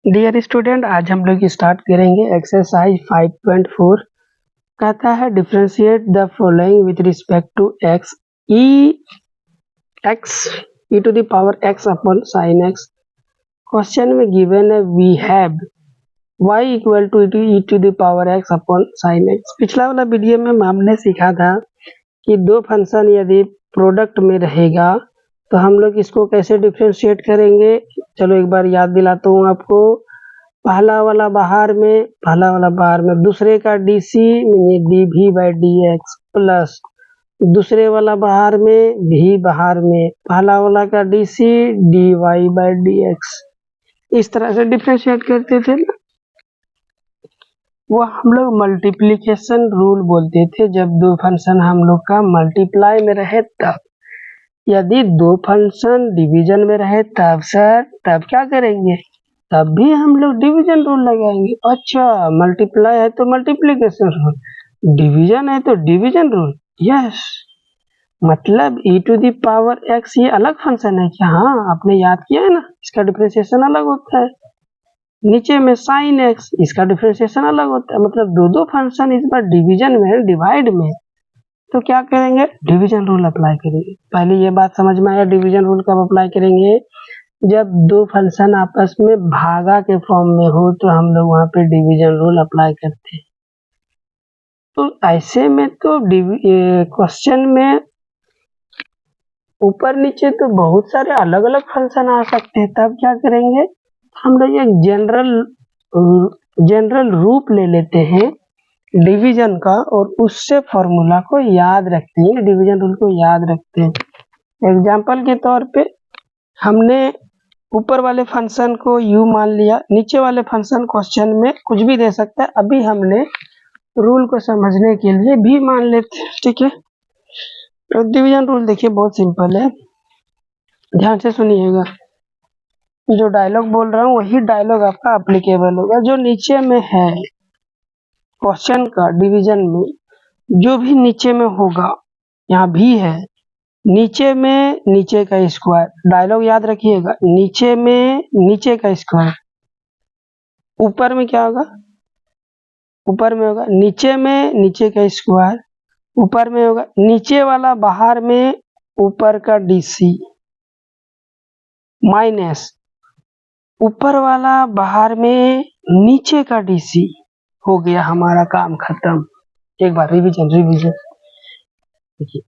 Dear student, आज हम लोग स्टार्ट करेंगे एक्सरसाइज 5.4। कहता है differentiate the following with respect to x e to the power x upon sine x. Question में गिवन है we have y equal to e to the power x upon sine x. पिछला वाला video में हमने सीखा था कि दो फंक्शन यदि प्रोडक्ट में रहेगा तो हम लोग इसको कैसे डिफरेंशिएट करेंगे। चलो एक बार याद दिलाता हूँ आपको। पहला वाला बाहर में दूसरे का डीसी डी भी बाई डी एक्स प्लस दूसरे वाला बाहर में भी बाहर में पहला वाला का DC d y by d x. इस तरह से डिफरेंशिएट करते थे ना, वो हम लोग मल्टीप्लिकेशन रूल बोलते थे। जब दो फंक्शन हम लोग का मल्टीप्लाई में रहे तब, यदि दो फंक्शन डिवीजन में रहे तब सर तब क्या करेंगे, तब भी हम लोग डिवीजन रूल लगाएंगे। अच्छा, मल्टीप्लाई है तो मल्टीप्लिकेशन रूल, डिवीजन है तो डिवीजन रूल। यस, मतलब e to the power x ये अलग फंक्शन है क्या? हाँ, आपने याद किया है ना, इसका डिफरेंशिएशन अलग होता है। नीचे में साइन x, इसका डिफरेंशिएशन अलग होता है। मतलब दो फंक्शन इस बार डिवीजन में है, डिवाइड में, तो क्या करेंगे, डिवीजन रूल अप्लाई करेंगे। पहले ये बात समझ में आया डिवीजन रूल कब अप्लाई करेंगे, जब दो फंक्शन आपस में भागा के फॉर्म में हो तो हम लोग वहां पे डिवीजन रूल अप्लाई करते हैं। तो ऐसे में तो क्वेश्चन में ऊपर नीचे तो बहुत सारे अलग अलग फंक्शन आ सकते हैं। तब क्या करेंगे, हम लोग एक जनरल रूप ले लेते हैं डिवीजन का और उससे फॉर्मूला को याद रखते हैं, डिवीजन रूल को याद रखते हैं। एग्जाम्पल के तौर पे हमने ऊपर वाले फंक्शन को u मान लिया, नीचे वाले फंक्शन क्वेश्चन में कुछ भी दे सकता है। अभी हमने रूल को समझने के लिए भी मान लेते हैं, ठीक है। तो डिवीजन रूल देखिए बहुत सिंपल है, ध्यान से सुनिएगा। जो डायलॉग बोल रहा हूँ वही डायलॉग आपका एप्लीकेबल होगा। जो नीचे में है क्वेश्चन का डिवीजन में, जो भी नीचे में होगा, यहाँ भी है नीचे में नीचे का स्क्वायर, डायलॉग याद रखिएगा, नीचे में नीचे का स्क्वायर। ऊपर में क्या होगा, ऊपर में होगा नीचे में नीचे का स्क्वायर, ऊपर में होगा नीचे वाला बाहर में ऊपर का डीसी माइनस ऊपर वाला बाहर में नीचे का डीसी। हो गया हमारा काम खत्म। एक बार रिवीजन देखिए,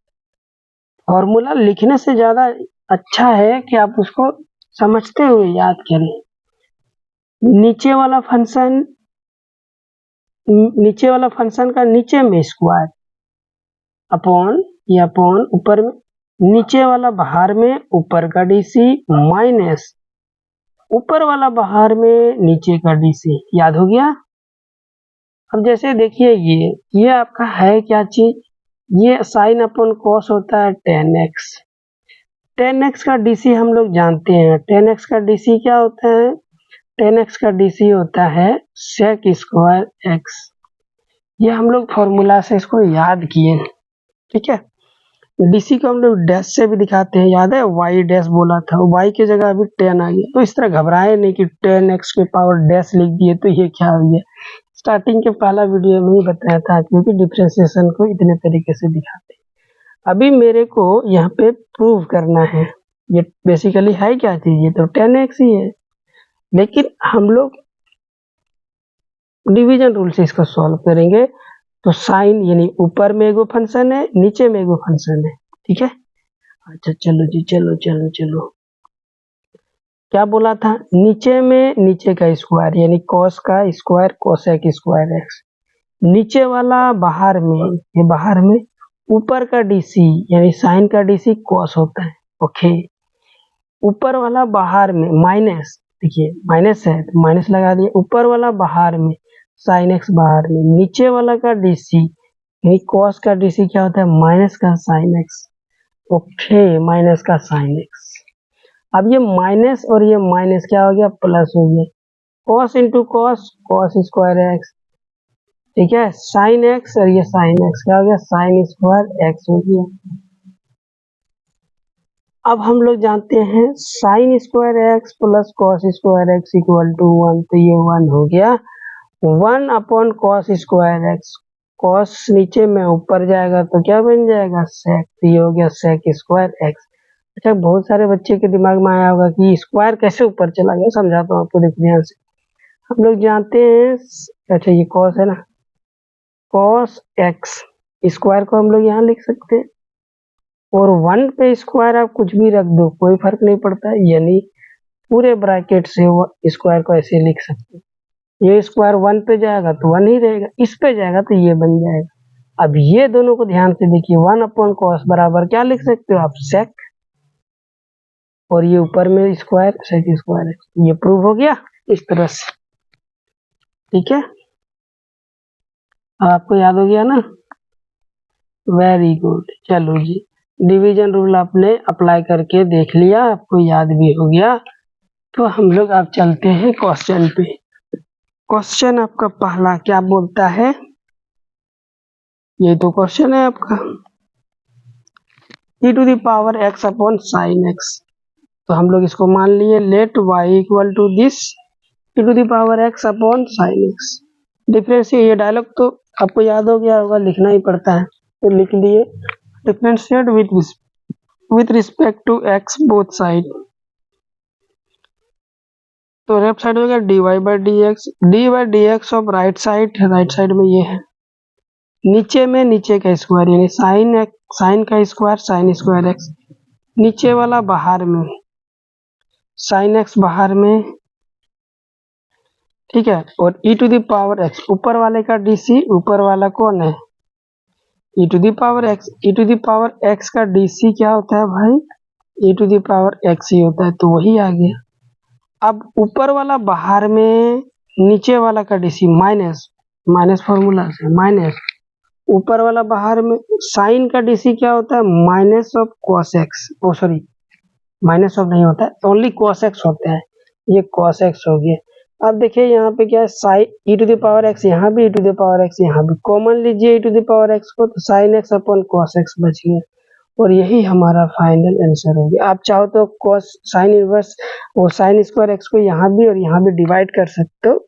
फॉर्मूला लिखने से ज्यादा अच्छा है कि आप उसको समझते हुए याद करें। नीचे वाला फंक्शन का नीचे में स्क्वायर अपॉन या अपॉन ऊपर में नीचे वाला बाहर में ऊपर का डीसी माइनस ऊपर वाला बाहर में नीचे का डीसी। याद हो गया। अब जैसे देखिए ये आपका है क्या चीज, ये साइन अपॉन कॉस होता है 10x। 10x का डीसी हम लोग जानते हैं। 10x का डीसी क्या होता है, 10x का डीसी होता है sec स्क्वायर x। ये हम लोग फॉर्मूला से इसको याद किए, ठीक है। डीसी को हम लोग डैश से भी दिखाते हैं, याद है y डैश बोला था, y की जगह अभी 10 आ गया। तो इस तरह घबराए नहीं कि 10x के पावर डैश लिख दिए तो ये क्या हो गया। स्टार्टिंग के पहला वीडियो में ही बताया था, क्योंकि डिफरेंशिएशन को इतने तरीके से दिखाते हैं। अभी मेरे को यहाँ पे प्रूव करना है, ये बेसिकली है क्या चीज, ये तो 10x ही है, लेकिन हम लोग डिवीजन रूल से इसको सॉल्व करेंगे। तो साइन यानी ऊपर में एगो फंक्शन है, नीचे में एगो फंक्शन है, ठीक है। अच्छा चलो जी, चलो क्या बोला था, नीचे में नीचे का स्क्वायर यानी कॉस का स्क्वायर कोसेक स्क्वायर एक्स। नीचे वाला बाहर में, ये बाहर में ऊपर का डीसी यानी साइन का डीसी कॉस होता है, ओके। ऊपर वाला बाहर में माइनस, देखिए माइनस है तो माइनस लगा दिए, ऊपर वाला बाहर में साइन एक्स बाहर में, नीचे वाला का डीसी यानी कॉस का डीसी क्या होता है, माइनस का साइन एक्स, ओके, माइनस का साइन एक्स। अब ये माइनस और ये माइनस क्या हो गया, प्लस हो गया, cos into cos, cos square x, ठीक है। साइन एक्स और ये साइन एक्स क्या हो गया, साइन स्क्वायर एक्स हो गया। अब हम लोग जानते हैं sine square x plus cos square x equal to 1, तो ये 1 हो गया। 1 upon cos square x, cos नीचे में ऊपर जाएगा तो क्या बन जाएगा सेक, तो ये हो गया सेक स्क्वायर एक्स। अच्छा, बहुत सारे बच्चे के दिमाग में आया होगा कि स्क्वायर कैसे ऊपर चला गया, समझाता हूँ आपको, देखिए ध्यान से। हम लोग जानते हैं, अच्छा ये कॉस है ना, कॉस एक्स स्क्वायर को हम लोग यहाँ लिख सकते हैं, और 1 पे स्क्वायर आप कुछ भी रख दो कोई फर्क नहीं पड़ता है, यानी पूरे ब्रैकेट से वो स्क्वायर को ऐसे लिख सकते हैं। ये स्क्वायर 1 पे जाएगा तो 1 ही रहेगा, इस पे जाएगा तो ये बन जाएगा। अब ये दोनों को ध्यान से देखिए, 1 अपॉन कॉस बराबर क्या लिख सकते हो आप सेक, और ये ऊपर में स्क्वायर सेक स्क्वायर है। ये प्रूव हो गया इस तरह से, ठीक है। आपको याद हो गया ना, वेरी गुड। चलो जी, डिवीजन रूल आपने अप्लाई करके देख लिया, आपको याद भी हो गया। तो हम लोग अब चलते हैं क्वेश्चन पे। क्वेश्चन आपका पहला क्या बोलता है, ये तो क्वेश्चन है आपका, e to the power x upon sine x। तो हम लोग इसको मान लिए let y equal to this e to the power x upon sine x। Differentiate, ये डायलॉग तो आपको याद हो गया होगा, लिखना ही पड़ता है तो लिख लिए, differentiate with respect to x both side. तो लेफ्ट साइड हो गया dy by d x of right side में ये है, नीचे में नीचे का स्क्वायर यानी साइन का स्क्वायर साइन स्क्वायर एक्स, नीचे वाला बाहर में साइन एक्स बाहर में, ठीक है। और e to the power x, ऊपर वाले का dc, ऊपर वाला कौन है e to the power x, e to the power x का dc क्या होता है भाई, e to the power x ही होता है, तो वही आ गया। अब ऊपर वाला बाहर में, नीचे वाला का डीसी माइनस फॉर्मूला से माइनस, ऊपर वाला बाहर में, साइन का डीसी क्या होता है minus of cos x, oh sorry minus of नहीं होता है, ओनली कॉस एक्स होता है, ये कॉस एक्स हो गया। अब देखिए यहाँ पे क्या है, sine e to the power x, यहाँ भी e to the power x, यहाँ भी कॉमन लीजिए e to the power x को, तो sine x upon cos x बच गया, और यही हमारा फाइनल आंसर हो गया। आप चाहो तो कॉस साइन इनवर्स वो साइन स्क्वायर एक्स को यहाँ भी और यहाँ भी डिवाइड कर सकते हो,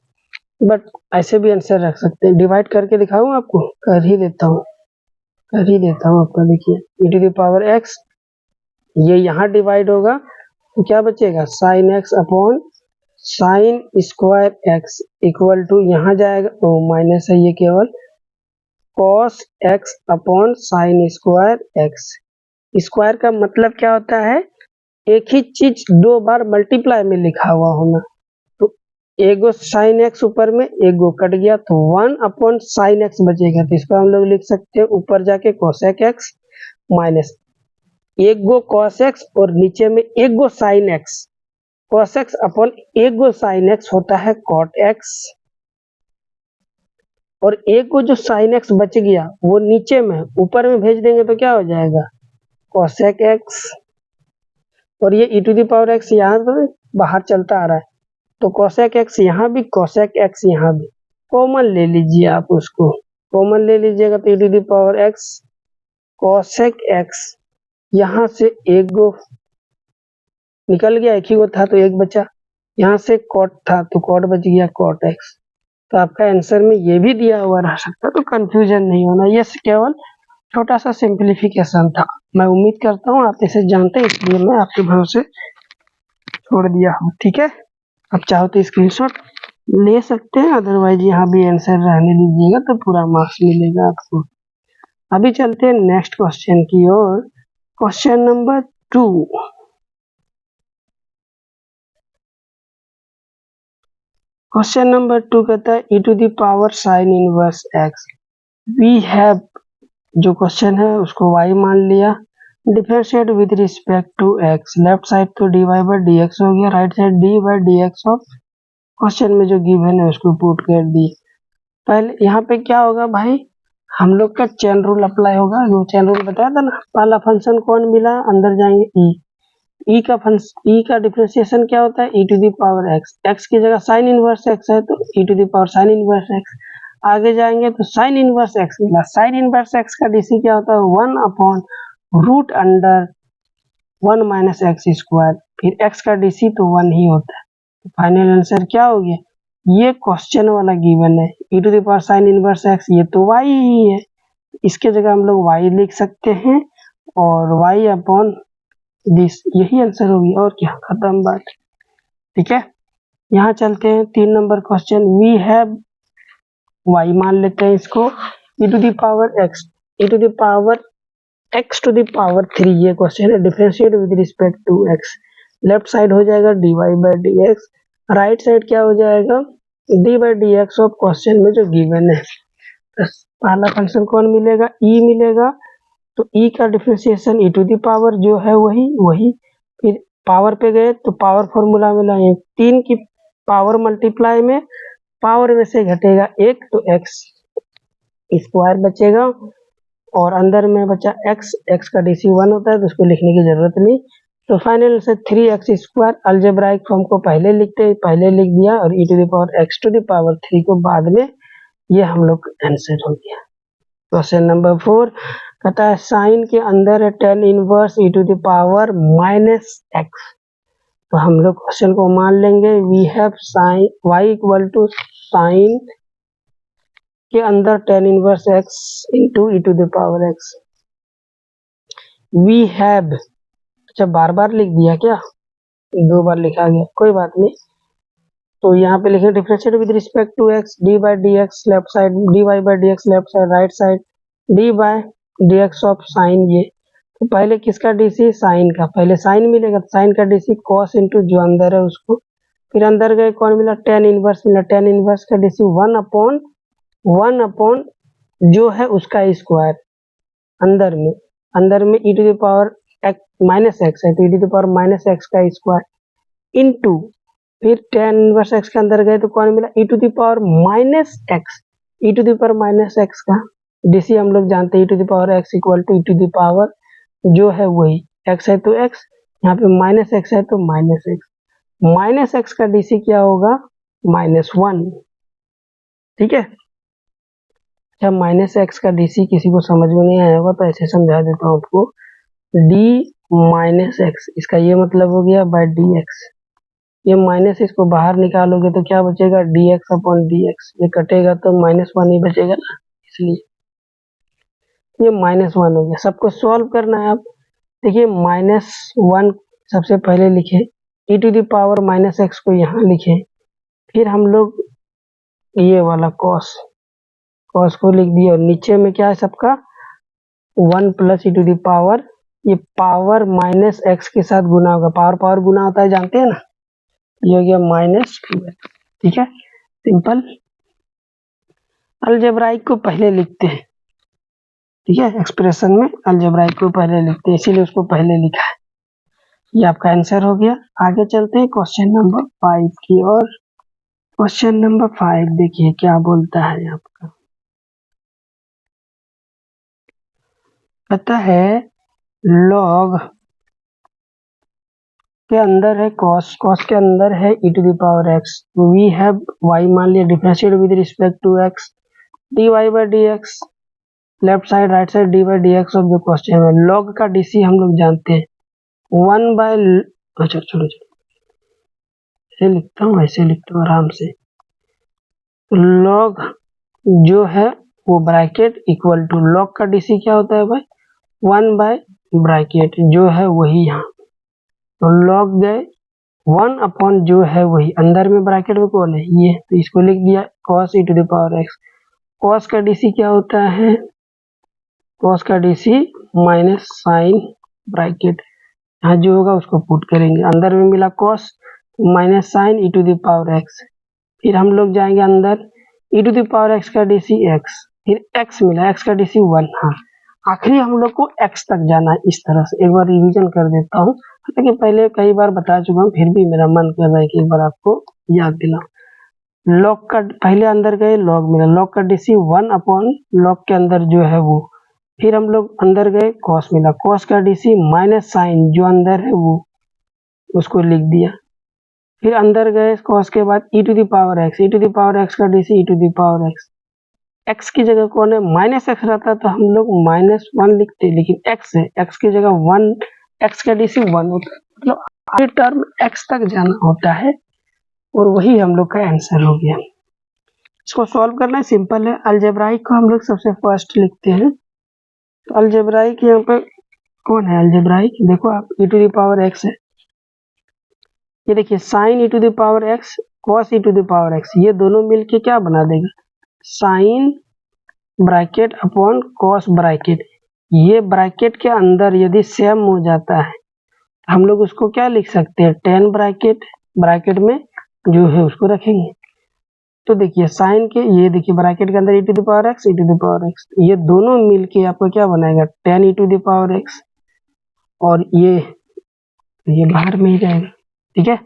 बट ऐसे भी आंसर रख सकते हैं। डिवाइड करके दिखाऊं आपको, कर ही देता हूँ आपका। देखिए e to the power x, ये यहाँ डिवाइड होगा तो क्या बचेगा sine x upon sine square x equal to, यहाँ जाएगा तो माइनस है ये केवल, cos x upon sine square x. Square का मतलब क्या होता है, एक ही चीज दो बार मल्टीप्लाई में लिखा हुआ होना। तो एक गो साइन एक्स ऊपर में, एक गो कट गया तो 1 अपॉन साइन एक्स बचेगा, तो इसको हम लोग लिख सकते हैं ऊपर जाके कोसेक एक्स माइनस एक गो कॉस एक्स और नीचे में एक गो sine x, cos x upon एक गो साइन एक्स होता है कॉट एक्स, और एक गो जो साइन एक्स बच गया वो नीचे में, ऊपर में भेज देंगे तो क्या हो जाएगा कोसेक एक्स, और ये e to the power x यहाँ तो बाहर चलता आ रहा है, तो कोसेक x यहाँ भी कोसेक x यहाँ भी, कॉमन ले लीजिए आप, उसको कॉमन ले लीजिएगा तो e to the power x cosec x, यहाँ से एक गो निकल गया, एक ही गो था तो एक बचा, यहाँ से कॉट था तो कॉट बच गया कॉट x। तो आपका आंसर में ये भी दिया हुआ रह सकता, तो कंफ्यूजन नहीं होना, ये केवल छोटा सा सिंप्लीफिकेशन था। मैं उम्मीद करता हूँ आप इसे जानते हैं, इसलिए मैं आपके भरोसे छोड़ दिया हूँ, ठीक है। अब चाहो तो स्क्रीनशॉट ले सकते हैं, अदरवाइज यहाँ भी आंसर रहने दीजिएगा तो पूरा मार्क्स मिलेगा आपको। अभी चलते हैं नेक्स्ट क्वेश्चन की ओर। क्वेश्चन नंबर 2, क्वेश्चन नंबर 2 कहता है e to the power sine inverse x। We have, जो क्वेश्चन है उसको y मान लिया, differentiate with respect to x, left side तो dy बाई डी एक्स हो गया, right side d by d x of question में जो गिवन है उसको पुट कर दी। पहले यहाँ पे क्या होगा भाई, हम लोग का चेन रूल अप्लाई होगा, जो चेन रूल बताया था ना, पहला फंक्शन कौन मिला, अंदर जाएंगे e का डिफरेंशिएशन क्या होता है e to the power x की जगह साइन इनवर्स x है तो e to the power sine inverse x, आगे जाएंगे तो साइन इनवर्स x मिला, साइन इनवर्स x का डीसी क्या होता है 1 upon root under 1 minus x square, फिर एक्स का डीसी तो 1 ही होता है। तो फाइनल आंसर क्या हो गया, ये क्वेश्चन वाला गिवन है e to the power sine inverse x, ये तो y ही है, इसके जगह हम लोग y लिख सकते हैं और y अपॉन दिस, यही आंसर होगी और क्या, खत्म बात। ठीक है, यहाँ चलते हैं 3 नंबर क्वेश्चन। वी हैव y मान लेते हैं इसको e to the power x, e to the power x to the power 3, ये क्वेश्चन है, differentiate with respect to x। Left side हो जाएगा dy by d x, right side क्या हो जाएगा d by d x of question में जो given है। तो पहला फंक्शन कौन मिलेगा, e मिलेगा, तो e का differentiation e to the power जो है वही, फिर पावर पे गए तो पावर फॉर्मूला मिला, ये 3 की पावर मल्टीप्लाई में पावर में से घटेगा 1 तो x स्क्वायर बचेगा, और अंदर में बचा x का डीसी 1 होता है तो उसको लिखने की जरूरत नहीं। तो फाइनल से 3x स्क्वायर, अलजेब्राइक फॉर्म को पहले लिख दिया और e to the power x to the power 3 को बाद में, ये हम लोग आंसर हो गया। क्वेश्चन नंबर 4 कहता है साइन के अंदर है tan inverse e to the power minus x। तो हम लोग क्वेश्चन को मान लेंगे we have sine y equal to sine के अंदर tan inverse x into e to the power x। We have, अच्छा बार बार लिख दिया क्या, 2 बार लिखा गया, कोई बात नहीं। तो यहाँ पे लिखे differentiate with respect to x, d by d x left side, d y by d x left side, right side d by d x of sine ये। तो पहले किसका डीसी, साइन का, पहले साइन मिलेगा, साइन का डीसी कॉस इंटू जो अंदर है उसको, फिर अंदर गए कौन मिला, tan इनवर्स मिला, tan इनवर्स का डीसी 1 अपॉन जो है उसका स्क्वायर, अंदर में e to the power minus x है तो e to the power minus x का स्क्वायर इंटू, फिर tan इनवर्स x के अंदर गए तो कौन मिला, e to the power minus x, e to the power minus x का डीसी हम लोग जानते हैं e to the power x equal to e to the power जो है वही, x है तो x, यहाँ पे माइनस x है तो माइनस x का डीसी क्या होगा, -1। ठीक है, जब माइनस एक्स का डीसी किसी को समझ में नहीं आया होगा तो ऐसे समझा देता हूँ आपको, d माइनस एक्स, इसका ये मतलब हो गया बाय डी एक्स, ये माइनस इसको बाहर निकालोगे तो क्या बचेगा, dx अपॉन dx, ये कटेगा तो -1 ही बचेगा ना, इसलिए ये -1 हो गया। सबको सॉल्व करना है। आप देखिए -1 सबसे पहले लिखे, e to the power minus x को यहाँ लिखे, फिर हम लोग ये वाला कॉस को लिख दिया और नीचे में क्या है सबका 1 plus e to the power, ये पावर माइनस एक्स के साथ गुना होगा, पावर गुना होता है जानते हैं ना, ये हो गया -2x। ठीक है, सिंपल। अलजेब्राइक को पहले लिखते हैं, ठीक है, एक्सप्रेशन में अलजेब्राइक को पहले लिखते हैं, इसीलिए उसको पहले लिखा है। ये आपका आंसर हो गया। आगे चलते हैं क्वेश्चन नंबर 5 की ओर। क्वेश्चन नंबर 5 देखिए क्या बोलता है आपका, पता है लॉग के अंदर है कॉस के अंदर है e to the power x, we have y मान लिया, differentiate with respect to x, dy by d x, left side right side d by d x of जो क्वेश्चन है। लॉग का डीसी हम लोग जानते हैं 1 बाय, अच्छा छोड़ो ऐसे लिखता हूँ आराम से। लॉग जो है वो ब्रैकेट इक्वल टू, लॉग का डीसी क्या होता है भाई, 1 बाय ब्रैकेट जो है वही, यहाँ तो लॉग गए 1 अपॉन जो है वही, अंदर में ब्रैकेट में कौन है ये, तो इसको लिख दिया cos e to the power x। cos का डीसी क्या होता है, cos का डीसी माइनस साइन ब्रैकेट, यहाँ जो होगा उसको पुट करेंगे, अंदर में मिला cos minus sine e to the power x, फिर हम लोग जाएंगे अंदर e to the power x का डीसी x, फिर x मिला, x का डीसी 1, हाँ आखिरी हम लोग को x तक जाना है। इस तरह से एक बार रिवीजन कर देता हूँ, हालांकि पहले कई बार बता चुका हूँ, फिर भी मेरा मन कर रहा है कि एक बार आपको याद दिलाऊं। लॉग का पहले अंदर गए, लॉग मिला, लॉग का डीसी 1 अपॉन लॉग के अंदर जो है वो, फिर हम लोग अंदर गए कॉस मिला, कॉस का डीसी माइनस साइन जो अंदर है वो, उसको लिख दिया, फिर अंदर गए कॉस के बाद e to the power x, e to the power x का DC e to the power x, x की जगह कौन है, माइनस एक्स रहता तो हम लोग -1 लिखते, लेकिन x है, x की जगह 1 एक्स का DC 1 होता है, मतलब आगे टर्म एक्स तक जाना होता है, और वही हम लोग का आंसर हो गया। इसको सॉल्व करना सिंपल है। अलजेब्राइक को हम लोग सबसे फर्स्ट लिखते हैं। तो अलजेब्राइक यहाँ पे कौन है अलजेब्राइक, देखो आप e to the power x है, ये देखिए sine e to the power x cos e to the power x, ये दोनों मिलके क्या बना देगा, sine bracket upon cos bracket. ये ब्रैकेट के अंदर यदि सेम हो जाता है हम लोग उसको क्या लिख सकते हैं, टेन ब्रैकेट, ब्रैकेट में जो है उसको रखेंगे। तो देखिए साइन के, ये देखिए ब्रैकेट के अंदर e to the power x, e to the power x, ये दोनों मिलके आपको क्या बनाएगा, ten e to the power x, और ये बाहर में ही जाएगा, ठीक है,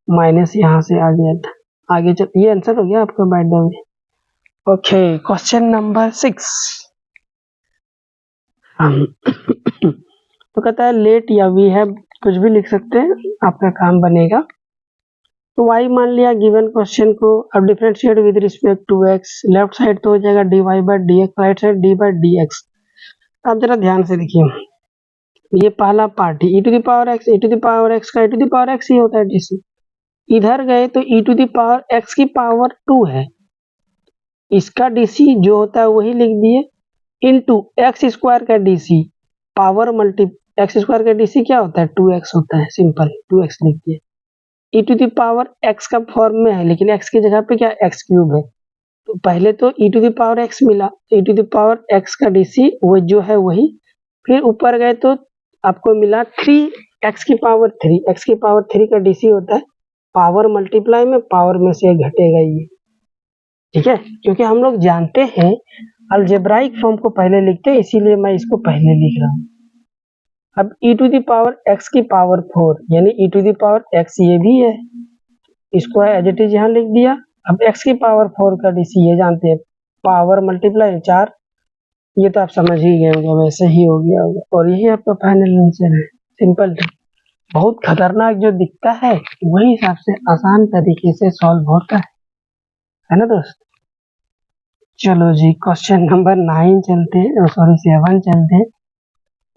माइनस यहाँ से आ गया था, आगे चल, ये आंसर हो गया आपका by the way. Okay, question number 6 तो कहता है लेट या वी हैव, कुछ भी लिख सकते हैं, आपका काम बनेगा। तो y मान लिया गिवन क्वेश्चन को, अब differentiate with respect to x, left side तो हो जाएगा dy by d x, right side d by d x. अब जरा ध्यान से देखिए, ये पहला पार्ट है e to the power x, e to the power x का e to the power x ही होता है डीसी, इधर गए तो e to the power x की पावर 2 है, इसका डीसी जो होता है वही लिख दिए, इनटू एक्स स्क्वायर का DC power multi, x square का डीसी क्या होता है 2x होता है, सिंपल 2x लिख दिए। e to the power x का फॉर्म में है, लेकिन x की जगह पे क्या x क्यूब है, तो पहले तो e to the power x मिला, e to the power x का डीसी वो जो है वही, फिर ऊपर गए तो आपको मिला 3x की पावर 3, x की पावर 3 का डीसी होता है पावर मल्टीप्लाई में, पावर में से घटेगा ये, ठीक है, क्योंकि हम लोग जानते हैं अलजेब्राइक फॉर्म को पहले लिखते हैं, इसीलिए मैं इसको पहले लिख रहा हूँ। अब e to the power x की पावर 4 यानी e to the power x ये भी है, इसको एज इट इज यहाँ लिख दिया। अब x की पावर 4 का डीसी ये जानते हैं पावर मल्टीप्लाई 4, ये तो आप समझ ही गए होंगे, वैसे ही हो गया होगा, और यही आपका फाइनल आंसर है, सिंपल था। बहुत खतरनाक जो दिखता है वही सबसे आसान तरीके से सॉल्व होता है ना दोस्त। चलो जी क्वेश्चन नंबर 9 चलते हैं, सॉरी 7 चलते हैं।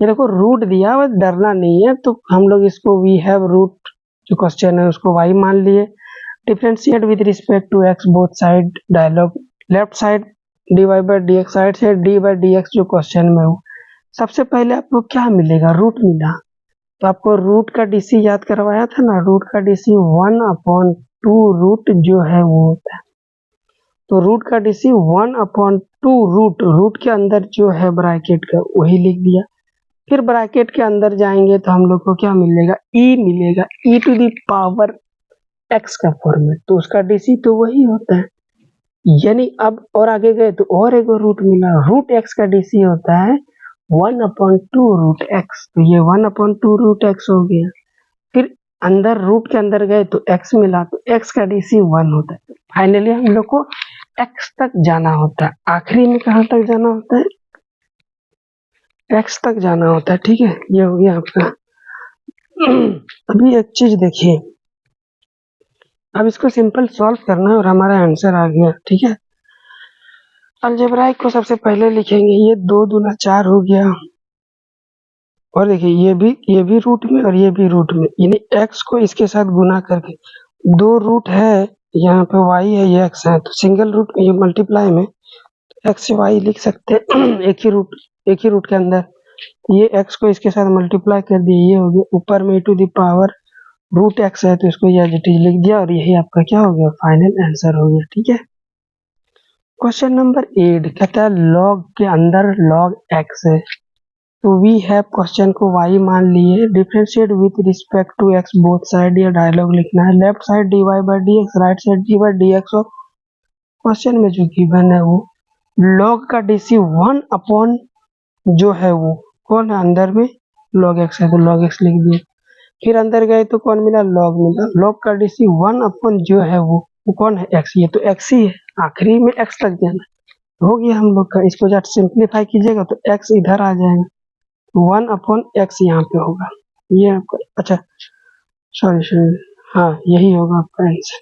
ये देखो रूट दिया हुआ, डरना नहीं है, तो हम लोग इसको वी हैव रूट जो क्वेश्चन है उसको y मान लिए, differentiate with respect to x both side, dialogue left side dy by d x, right side d by d x जो क्वेश्चन में हो। सबसे पहले आपको क्या मिलेगा, रूट मिला, तो आपको रूट का डीसी याद करवाया था ना, रूट का डीसी 1/2 रूट जो है वो होता है, तो रूट का डीसी 1/2 रूट, रूट के अंदर जो है ब्रैकेट का वही लिख दिया, फिर ब्रैकेट के अंदर जाएंगे तो हम लोग को क्या मिलेगा, e मिलेगा, e to the power x का फॉर्मेट, तो उसका डीसी तो वही होता है, यानी अब और आगे गए तो और एक रूट मिला, रूट x का डीसी होता है 1/2 रूट x, तो ये 1/2 रूट x हो गया, फिर अंदर रूट के अंदर गए तो x मिला, तो x का डीसी 1 होता है। फाइनली हम लोग को x तक जाना होता है, आखिरी में कहाँ तक जाना होता है, x तक जाना होता है, ठीक है, ये हो गया आपका। अभी एक चीज देखिए, अब इसको सिंपल सॉल्व करना है और हमारा आंसर आ गया, ठीक है। अलजेब्राइक को सबसे पहले लिखेंगे, ये 2 दूना 4 हो गया, और देखिए ये भी रूट में और ये भी रूट में, यानी x को इसके साथ गुना करके, 2 रूट है यहाँ पे, y है ये x है, तो सिंगल रूट ये मल्टीप्लाई में x से y लिख सकते हैं एक ही रूट के अंदर, ये x को इसके साथ मल्टीप्लाई कर दिए, ये हो गया, ऊपर में to the power root x है तो इसको ये एज इट इज लिख दिया, और यही आपका क्या हो गया, फाइनल आंसर हो गया, ठीक है। क्वेश्चन नंबर 8 कहता है लॉग के अंदर लॉग x है, तो वी हैव क्वेश्चन को y मान लिए, differentiate with respect to x both side, या डायलॉग लिखना है, left side dy by d x, right side d by d x, और क्वेश्चन में जो गिवन है वो लॉग का डीसी 1 अपॉन जो है वो कौन है, अंदर में लॉग x है तो लॉग x लिख दिए, फिर अंदर गए तो कौन मिला, लॉग मिला, लॉग का डीसी 1 अपॉन जो है वो कौन है, x, ये तो x ही है, आखिरी में x तक जाना हो गया हम लोग का। इसको जब सिंप्लीफाई कीजिएगा तो x इधर आ जाएगा, 1/x यहाँ पे होगा, ये आपका, अच्छा सॉरी, हाँ यही होगा आपका आंसर,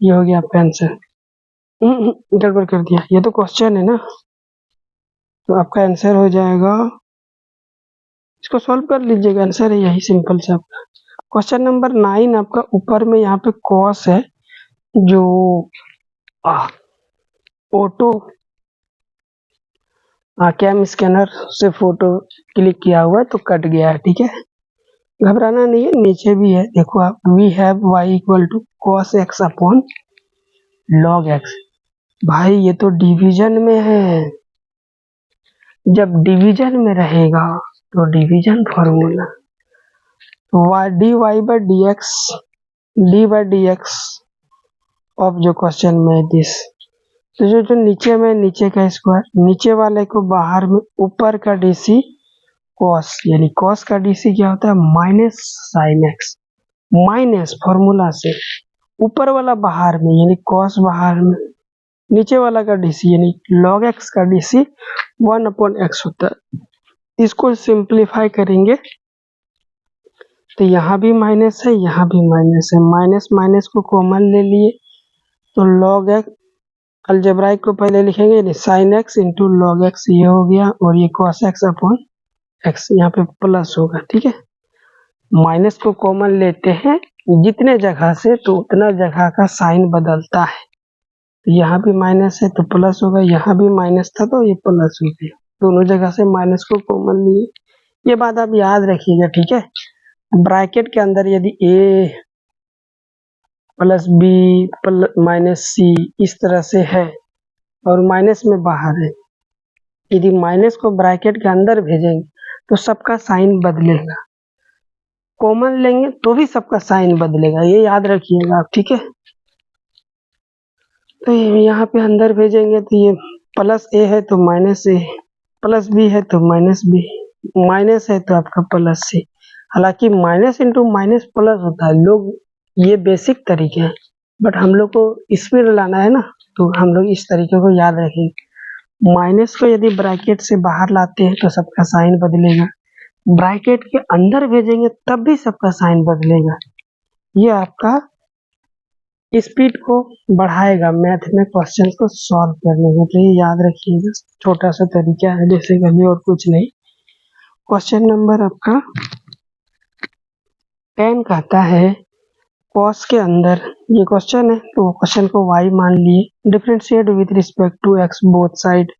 ये हो गया आपका आंसर। गड़बड़ कर दिया, ये तो क्वेश्चन है ना, तो आपका आंसर हो जाएगा इसको सॉल्व कर लीजिएगा, आंसर है यही सिंपल सा आपका। क्वेश्चन नंबर 9 आपका ऊपर में यहाँ पे कॉस है, जो ऑटो कैम स्कैनर से फोटो क्लिक किया हुआ है तो कट गया है, ठीक है, घबराना नहीं है। नीचे भी है, देखो आप, we have y equal to cos x upon log x. भाई ये तो डिवीजन में है, जब डिवीजन में रहेगा तो division formula d y by d x of जो क्वेश्चन में दिस, तो जो नीचे में नीचे का स्क्वायर, नीचे वाले को बाहर में ऊपर का डीसी कॉस, यानी कॉस का डीसी क्या होता है minus sine x, minus formula से ऊपर वाला बाहर में यानी कॉस बाहर में, नीचे वाला का डीसी यानी लॉग एक्स का डीसी 1/x होता है। इसको सिंप्लीफाई करेंगे तो यहाँ भी माइनस है, यहाँ भी माइनस है, माइनस माइनस को कॉमन ले लिए तो लॉग एक्स, अलजेब्राइक को पहले लिखेंगे यानी sine x into log x, ये हो गया, और ये कॉस एक्स अपॉन एक्स, यहाँ पे प्लस होगा, ठीक है। माइनस को कॉमन लेते हैं जितने जगह से तो उतना जगह का साइन बदलता है, तो यहाँ भी माइनस है तो प्लस होगा, यहाँ भी माइनस था तो ये प्लस हो गया, दोनों जगह से माइनस को कॉमन लिए। ये बात आप याद रखिएगा, ठीक है। ब्रैकेट के अंदर यदि a प्लस बी माइनस सी इस तरह से है और माइनस में बाहर है, यदि माइनस को ब्रैकेट के अंदर भेजेंगे तो सबका साइन बदलेगा, कॉमन लेंगे तो भी सबका साइन बदलेगा, ये याद रखिएगा आप, ठीक है। तो यहाँ पे अंदर भेजेंगे तो ये प्लस ए है तो माइनस ए, प्लस बी है तो माइनस बी, माइनस है तो आपका प्लस सी। हालांकि माइनस इंटू माइनस प्लस होता है, लोग ये बेसिक तरीके हैं, बट हम लोग को स्पीड लाना है ना, तो हम लोग इस तरीके को याद रखेंगे। माइनस को यदि ब्रैकेट से बाहर लाते हैं तो सबका साइन बदलेगा, ब्रैकेट के अंदर भेजेंगे तब भी सबका साइन बदलेगा। ये आपका स्पीड को बढ़ाएगा मैथ में क्वेश्चन को सॉल्व करने में, तो ये याद रखिएगा, छोटा सा तरीका है बेसिकली और कुछ नहीं। क्वेश्चन नंबर आपका 10 कहता है कॉस के अंदर, ये क्वेश्चन है तो क्वेश्चन को y मान लिए, differentiate with respect to x both side,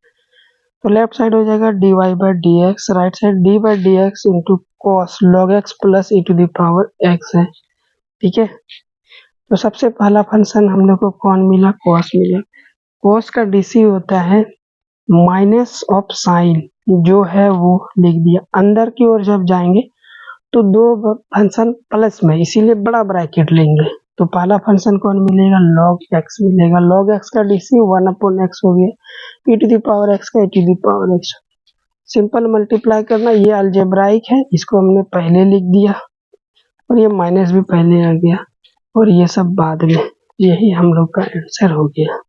तो लेफ्ट साइड हो जाएगा dy by d x, right side d by d x into cos log x plus e to the power x है, ठीक है। तो सबसे पहला फंक्शन हम लोग को कौन मिला, कॉस मिला। कॉस का डीसी होता है माइनस ऑफ साइन, जो है वो लिख दिया, अंदर की ओर जब जाएंगे तो दो फंक्शन प्लस में, इसीलिए बड़ा ब्रैकेट लेंगे, तो पहला फंक्शन कौन मिलेगा लॉग एक्स मिलेगा, लॉग एक्स का डीसी 1/x हो गया, e to the power x का e to the power x, simple multiply करना, ये अलजेब्राइक है, इसको हमने पहले लिख दिया और ये माइनस भी पहले आ गया और ये सब बाद में, यही हम लोग का आंसर हो गया।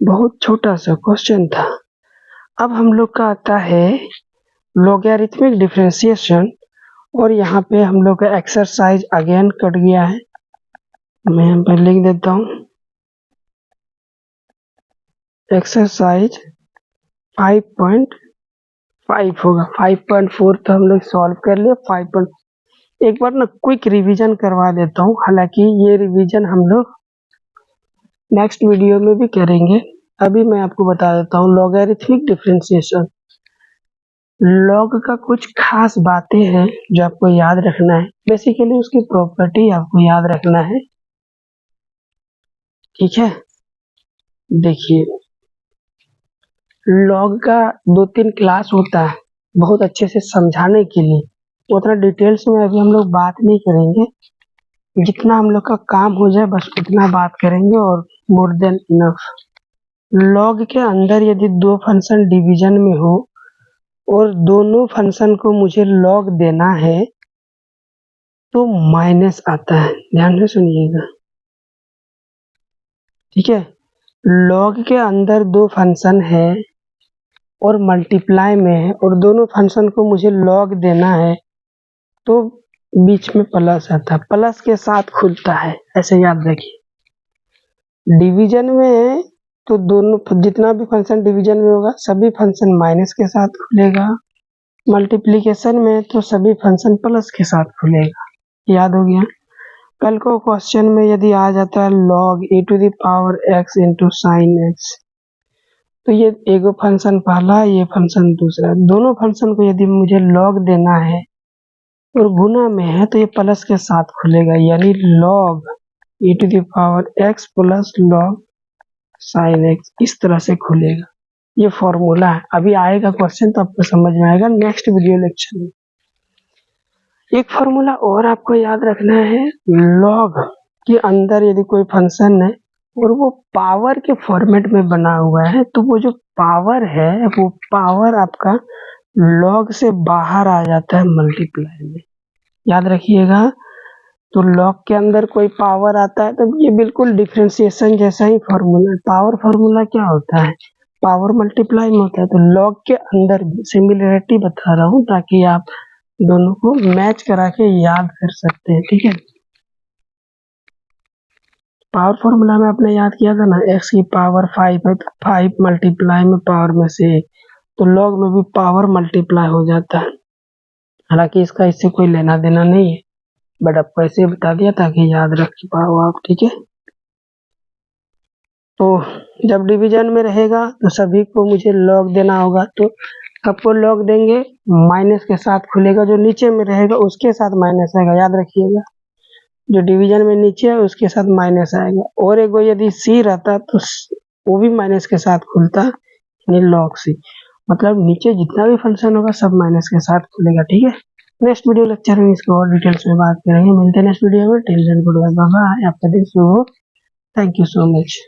बहुत छोटा सा क्वेश्चन था। अब हम लोग का आता है लॉगरिथमिक डिफरेंशिएशन, और यहाँ पे हम लोग का एक्सरसाइज अगेन कट गया है, मैं यहाँ पे लिख देता हूँ एक्सरसाइज 5.5 होगा, 5.4 तो हम लोग सॉल्व कर लिए, 5. एक बार ना क्विक रिवीजन करवा देता हूँ, हालांकि ये रिवीजन हम लोग नेक्स्ट वीडियो में भी करेंगे, अभी मैं आपको बता देता हूँ लॉगरिथमिक डिफरेंशिएशन। लॉग का कुछ खास बातें हैं जो आपको याद रखना है, बेसिकली उसकी प्रॉपर्टी आपको याद रखना है, ठीक है। देखिए लॉग का 2-3 क्लास होता है बहुत अच्छे से समझाने के लिए, उतना डिटेल्स में अभी हम लोग बात नहीं करेंगे, जितना हम लोग का काम हो जाए बस उतना बात करेंगे और मोर देन इनफ। लॉग के अंदर यदि दो फंक्शन डिवीजन में हो और दोनों फंक्शन को मुझे लॉग देना है तो माइनस आता है, ध्यान से सुनिएगा, ठीक है। लॉग के अंदर दो फंक्शन है और मल्टीप्लाई में है और दोनों फंक्शन को मुझे लॉग देना है तो बीच में प्लस आता है, प्लस के साथ खुलता है, ऐसे याद रखिए। डिवीजन में है तो दोनों जितना भी फंक्शन डिवीजन में होगा सभी फंक्शन माइनस के साथ खुलेगा, मल्टीप्लिकेशन में तो सभी फंक्शन प्लस के साथ खुलेगा, याद हो गया। कल को क्वेश्चन में यदि आ जाता है log e to the power x into sine x, तो ये एगो फंक्शन पहला, ये फंक्शन दूसरा, दोनों फंक्शन को यदि मुझे log देना है और गुना में है तो ये प्लस के साथ खुलेगा, यानी log e to the power x plus log sine x, इस तरह से खुलेगा। ये फॉर्मूला है, अभी आएगा क्वेश्चन तो आपको समझ में आएगा नेक्स्ट वीडियो लेक्चर में। एक फॉर्मूला और आपको याद रखना है, log के अंदर यदि कोई फंक्शन है और वो पावर के फॉर्मेट में बना हुआ है, तो वो जो पावर है वो पावर आपका log से बाहर आ जाता है मल्टीप्लाई में, याद रखिएगा। तो log के अंदर कोई पावर आता है तो ये बिल्कुल डिफरेंशिएशन जैसा ही फॉर्मूला है। पावर फॉर्मूला क्या होता है, पावर मल्टीप्लाई में होता है, तो log के अंदर सिमिलरिटी बता रहा हूँ ताकि आप दोनों को मैच करा के याद कर सकते हैं, ठीक है। पावर फॉर्मूला में आपने याद किया था ना, x की पावर 5 है तो 5 मल्टीप्लाई में पावर में से 1, तो log में भी पावर मल्टीप्लाई हो जाता है। हालांकि इसका इससे कोई लेना देना नहीं है, बट आपको ऐसे बता दिया ताकि याद रख पाओ आप, ठीक है। तो जब डिवीजन में रहेगा तो सभी को मुझे log देना होगा, तो सबको log देंगे, माइनस के साथ खुलेगा, जो नीचे में रहेगा उसके साथ माइनस आएगा, याद रखिएगा। जो डिवीजन में नीचे है उसके साथ माइनस आएगा, और एक यदि सी रहता तो वो भी माइनस के साथ खुलता, यानी log सी, मतलब नीचे जितना भी फंक्शन होगा सब माइनस के साथ खुलेगा, ठीक है। नेक्स्ट वीडियो लेक्चर में इसको और डिटेल्स में बात करेंगे। मिलते हैं नेक्स्ट वीडियो में, till then good bye, bye, आपका दिन शुभ हो। Thank you so much.